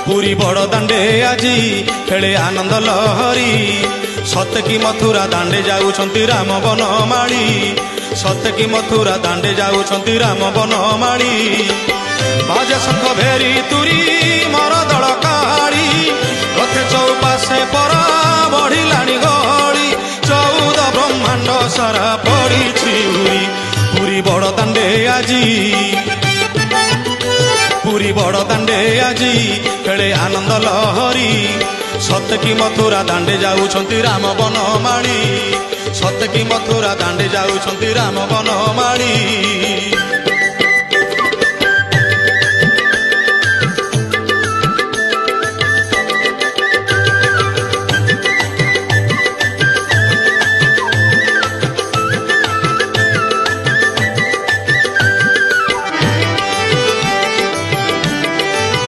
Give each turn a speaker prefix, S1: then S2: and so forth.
S1: पुरी बड़ दांडे आजी खेले आनंद लहरी सत की मथुरा दांडे जाऊछंती राम बनमाली सत की मथुरा दांडे जाऊछंती राम बनमाली बाजे शंख भेरी तुरी मर दल काली रथे चौपाशे परा बढ़िलाणी गली 14 ब्रह्मांड सारा पड़ी उरी पुरी बड़ दांडे आजी पुरी बड़ दांडे आजी खेले आनंद लहरी सत की मथुरा दांडे जाऊछंती राम बनमाली सत की मथुरा दांडे जाऊछंती राम बनमाली।